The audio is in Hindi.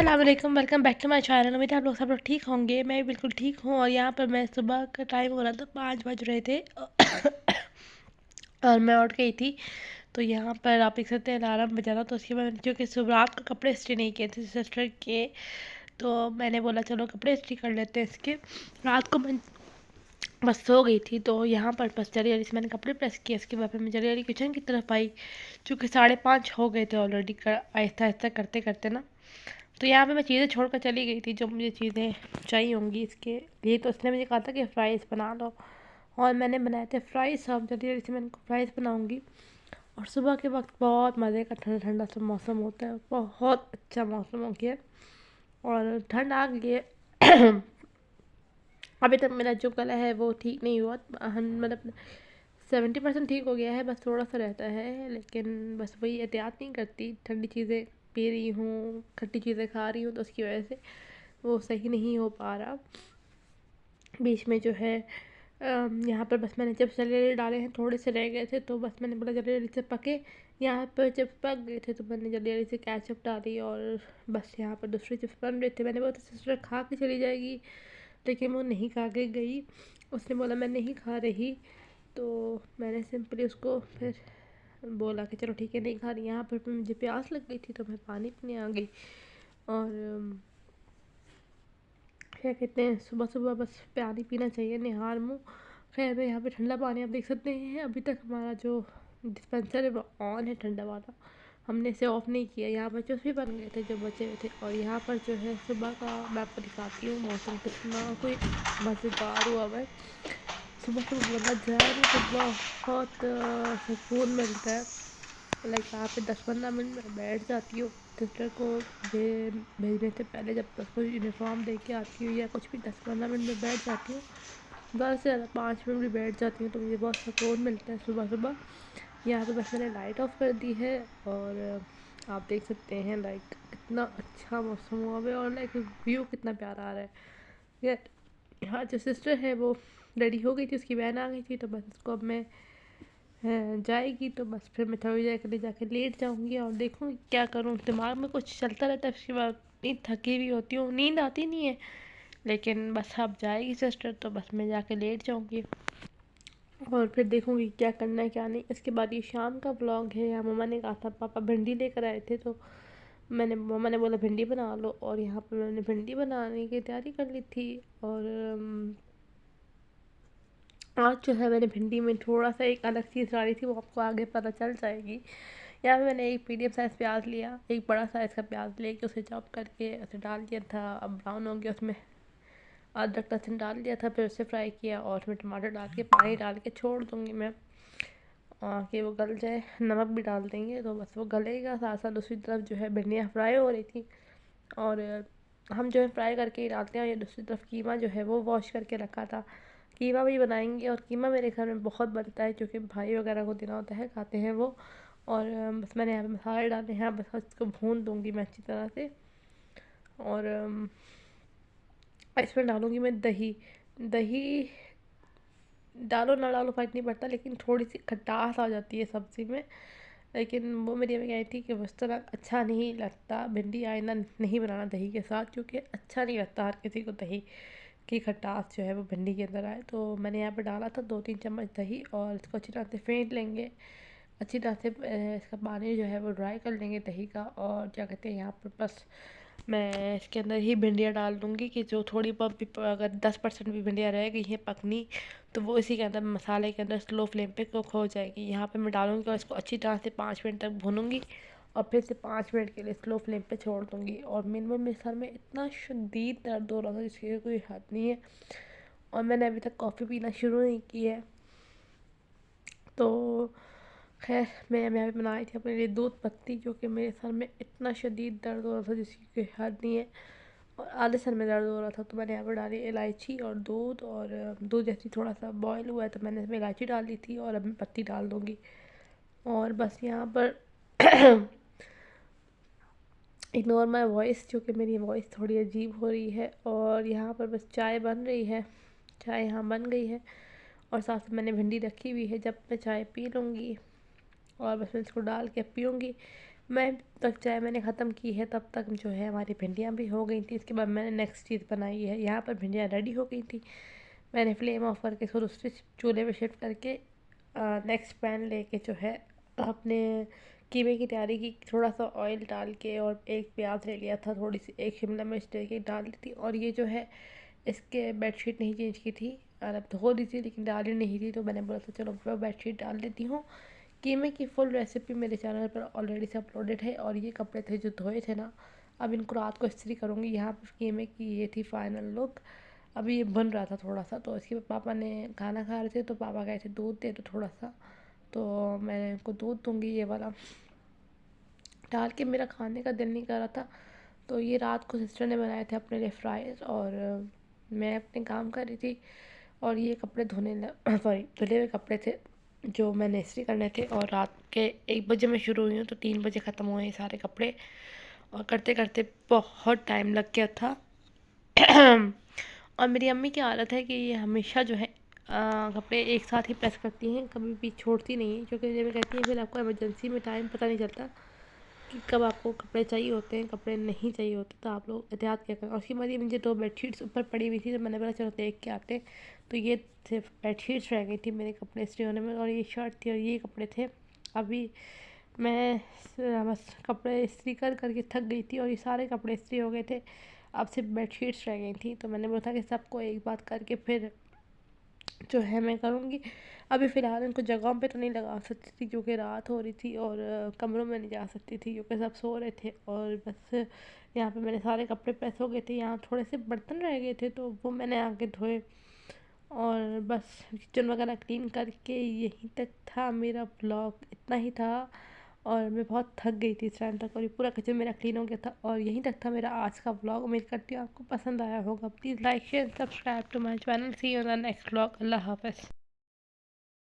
अस्सलाम वालेकुम, welcome back to my channel. उम्मीद है आप लोग सब लोग ठीक होंगे। मैं भी बिल्कुल ठीक हूँ। और यहाँ पर मैं सुबह का टाइम हो रहा था, 5 बज रहे थे और मैं उठ गई थी। तो यहाँ पर आप देख सकते हैं अलार्म बजा था। तो उसके बाद क्योंकि सुबह रात को कपड़े इस्त्री नहीं किए थे सिस्टर के, तो मैंने बोला चलो कपड़े इस्त्री कर लेते हैं इसके। रात को मैं बस सो गई थी। तो यहाँ पर बस जल्दी जल्दी से मैंने कपड़े प्रेस किए। इसके बाद फिर मैं जल्दी जल्दी किचन की तरफ आई, चूँकि 5:30 हो गए थे ऑलरेडी, आहिस्ता आहिस्ता करते करते ना। तो यहाँ पे मैं चीज़ें छोड़कर चली गई थी जो मुझे चीज़ें चाहिए होंगी इसके लिए। तो उसने मुझे कहा था कि फ़्राइज़ बना लो, और मैंने बनाए थे फ़्राइज़। अब जल्दी जल्दी से मैं इनको फ़्राइज़ बनाऊँगी। और सुबह के वक्त बहुत मज़े का ठंडा ठंडा सा मौसम होता है, बहुत अच्छा मौसम हो गया और ठंड आ गई है। अभी तक मेरा जो गला है वो ठीक नहीं हुआ, मतलब 70% ठीक हो गया है, बस थोड़ा सा रहता है। लेकिन बस वही एहतियात नहीं करती, ठंडी चीज़ें पी रही हूँ, खट्टी चीज़ें खा रही हूँ, तो उसकी वजह से वो सही नहीं हो पा रहा। बीच में जो है यहाँ पर बस मैंने चिप्स जल्दी जल्दी डाले हैं, थोड़े से रह गए थे तो बस मैंने बोला जल्दी जल्दी से पके। यहाँ पर चिप्स पक गए थे तो मैंने जल्दी जल्दी से केचप डाली, और बस यहाँ पर दूसरे चिप्स बन रहे थे। मैंने बोला था सिस्टर खा के चली जाएगी, लेकिन वो नहीं खा के गई। उसने बोला मैं नहीं खा रही, तो मैंने सिंपली उसको फिर बोला कि चलो ठीक है नहीं खा रही। यहाँ पर मुझे प्यास लग गई थी तो मैं पानी पीने आ गई। और क्या कहते हैं, सुबह सुबह बस पानी पीना चाहिए, निहार मुँह। खैर मैं यहाँ पे ठंडा पानी आप देख सकते हैं, अभी तक हमारा जो डिस्पेंसर है वो ऑन है ठंडा वाला, हमने इसे ऑफ़ नहीं किया। यहाँ पर चिप्स भी बन गए थे जो बचे हुए थे। और यहाँ पर जो है सुबह का मैं आपको दिखाती हूँ मौसम कितना कोई मज़ेदार हुआ हुआ है। सुबह सुबह बाज़ार में तो बहुत सुकून मिलता है। लाइक यहाँ पे 10-15 मिनट में बैठ जाती हूँ सिस्टर को भेजने से पहले, जब तक कोई यूनिफॉर्म दे के आती हूँ या कुछ भी 10-15 मिनट में बैठ जाती हूँ। ज़्यादा से ज़्यादा 5 मिनट भी बैठ जाती हूँ तो मुझे बहुत सुकून मिलता है सुबह सुबह। यहाँ पे बस मैंने लाइट ऑफ कर दी है, और आप देख सकते हैं लाइक कितना अच्छा मौसम हुआ है, और लाइक व्यू कितना प्यारा आ रहा है। यार यहाँ जो सिस्टर है वो रेडी हो गई थी, उसकी बहन आ गई थी, तो बस उसको अब मैं जाएगी तो बस फिर मैं थोड़ी देर के लिए जाके लेट जाऊंगी और देखूंगी क्या करूँ। दिमाग में कुछ चलता रहता है, उसके बाद इतनी थकी हुई होती हूँ, नींद आती नहीं है। लेकिन बस अब जाएगी सिस्टर तो बस मैं जाके लेट जाऊंगी और फिर देखूंगी क्या करना है क्या नहीं। इसके बाद ये शाम का व्लॉग है। यहाँ मम्मा ने कहा था, पापा भिंडी लेकर आए थे तो मम्मा ने बोला भिंडी बना लो, और यहाँ पर मैंने भिंडी बनाने की तैयारी कर ली थी। और आज जो है मैंने भिंडी में थोड़ा सा एक अलग चीज़ डाली थी, वो आपको आगे पता चल जाएगी। यहाँ पे मैंने एक मीडियम साइज़ प्याज लिया, एक बड़ा साइज़ का प्याज लेके उसे चॉप करके उसे डाल दिया था। अब ब्राउन हो गया, उसमें अदरक लहसुन डाल दिया था, फिर उसे फ्राई किया और उसमें टमाटर डाल के पानी डाल के छोड़ दूँगी मैं कि वो गल जाए। नमक भी डाल देंगे तो बस वो गलेगा। साथ साथ दूसरी तरफ जो है भिंडियाँ फ्राई हो रही थी, और हम जो है फ्राई करके ही डालते हैं। और ये दूसरी तरफ कीमा जो है वो वॉश करके रखा था, कीमा भी बनाएंगे। और कीमा मेरे घर में बहुत बनता है क्योंकि भाई वगैरह को देना होता है, खाते हैं वो। और बस मैंने यहाँ पे मसाले डाले हैं, बस इसको भून दूँगी मैं अच्छी तरह से। और इसमें डालूँगी मैं दही। दही डालो ना डालो फ़र्क नहीं पड़ता, लेकिन थोड़ी सी खटास आ जाती है सब्ज़ी में। लेकिन वो मेरी अम्मी कही थी कि उस तरह अच्छा नहीं लगता, भिंडी आइंदा नहीं बनाना दही के साथ, क्योंकि अच्छा नहीं लगता हर किसी को दही की खटास जो है वो भिंडी के अंदर आए। तो मैंने यहाँ पे डाला था 2-3 चम्मच दही, और इसको अच्छी तरह से फेंट लेंगे। अच्छी तरह से इसका पानी जो है वो ड्राई कर लेंगे दही का। और क्या कहते हैं, यहाँ पर बस मैं इसके अंदर ही भिंडियाँ डाल दूँगी कि जो थोड़ी बहुत भी, अगर 10% भी भिंडियाँ रह गई हैं पकनी, तो वो इसी के अंदर मसाले के अंदर स्लो फ्लेम पे कुक हो जाएगी। यहाँ पे मैं डालूँगी और इसको अच्छी तरह से 5 मिनट तक भूनूँगी, और फिर से 5 मिनट के लिए स्लो फ्लेम पे छोड़ दूँगी। और मिनिमम मेरे सर में इतना शदीद दर्द हो रहा था जिसकी कोई हद नहीं है, और मैंने अभी तक कॉफ़ी पीना शुरू नहीं की है। तो खैर मैं यहाँ पे बनाई थी अपने लिए दूध पत्ती, जो कि मेरे सर में इतना शदीद दर्द हो रहा था जिसकी कोई हद नहीं है, और आधे सर में दर्द हो रहा था। तो मैंने यहाँ पर डाली इलायची और दूध, और दूध जैसे थोड़ा सा बॉयल हुआ है तो मैंने इसमें इलायची डाल दी थी, और अब मैं पत्ती डाल दूँगी। और बस यहाँ पर इग्नोर माई वॉइस, क्योंकि मेरी वॉइस थोड़ी अजीब हो रही है। और यहाँ पर बस चाय बन रही है, चाय यहाँ बन गई है, और साथ में मैंने भिंडी रखी हुई है। जब मैं चाय पी लूँगी और बस मैं इसको डाल के पीऊँगी। मैं तक चाय मैंने ख़त्म की है तब तक जो है हमारी भिंडियाँ भी हो गई थी। इसके बाद मैंने नेक्स्ट चीज़ बनाई है। यहाँ पर भिंडियाँ रेडी हो गई थी। मैंने फ्लेम ऑफ करके इसको दूसरे चूल्हे पे शिफ्ट करके नेक्स्ट पैन लेके जो है अपने कीमे की तैयारी की। थोड़ा सा ऑयल डाल के और एक प्याज ले लिया था, थोड़ी सी एक शिमला मिर्च लेके डाल दी थी। और ये जो है इसके बेडशीट नहीं चेंज की थी और अब धो दी थी लेकिन डाली नहीं थी, तो मैंने बोला था चलो मैं बेडशीट डाल देती हूँ। कीमे की फुल रेसिपी मेरे चैनल पर ऑलरेडी से अपलोडेड है। और ये कपड़े थे जो धोए थे ना, अब इनको रात को इस्त्री करूँगी। यहाँ पर कीमे की ये थी फाइनल लुक। अभी ये बन रहा था थोड़ा सा, तो इसके पापा ने खाना खा रहे थे तो पापा गए थे दूध दे तो थोड़ा सा, तो मैं इनको दूध दूँगी। ये वाला डाल के मेरा खाने का दिल नहीं कर रहा था, तो ये रात को सिस्टर ने बनाए थे अपने लिए फ्राइज़ और मैं अपने काम कर रही थी। और ये कपड़े धोने सॉरी धुले हुए कपड़े थे जो मैंने इस्त्री करने थे। और रात के 1 बजे मैं शुरू हुई हूँ तो 3 बजे ख़त्म हुए ये सारे कपड़े, और करते करते बहुत टाइम लग गया था। और मेरी अम्मी की आदत है कि ये हमेशा जो है कपड़े एक साथ ही प्रेस करती हैं, कभी भी छोड़ती नहीं है। क्योंकि जब कहती हैं फिर आपको इमरजेंसी में टाइम पता नहीं चलता कि कब आपको कपड़े चाहिए होते हैं, कपड़े नहीं चाहिए होते, तो आप लोग एहतियात क्या करें। और उसके बाद ये मुझे 2 बेडशीट्स ऊपर पड़ी हुई थी, तो मैंने बोला चलो देख के आते हैं। तो ये सिर्फ बेडशीट्स रह गई थी मेरे कपड़े इस्त्री होने में, और ये शर्ट थी और ये कपड़े थे। अभी मैं बस कपड़े इस्त्री कर करके थक गई थी और ये सारे कपड़े इस्त्री हो गए थे। अब सिर्फ बेडशीट्स रह गई थी, तो मैंने बोला था कि सबको एक बात करके फिर जो है मैं करूँगी। अभी फ़िलहाल इनको जगहों पे तो नहीं लगा सकती थी क्योंकि रात हो रही थी और कमरों में नहीं जा सकती थी क्योंकि सब सो रहे थे। और बस यहाँ पे मेरे सारे कपड़े प्रेस हो गए थे। यहाँ थोड़े से बर्तन रह गए थे तो वो मैंने आके धोए, और बस किचन वगैरह क्लीन करके यहीं तक था मेरा ब्लॉग, इतना ही था। और मैं बहुत थक गई थी इस टाइम तक, और ये पूरा किचन मेरा क्लीन हो गया था। और यहीं तक था मेरा आज का ब्लॉग। उम्मीद करती हूँ आपको पसंद आया होगा। Please like share subscribe to my channel. See you in the next blog. अल्लाह हाफ़िज़।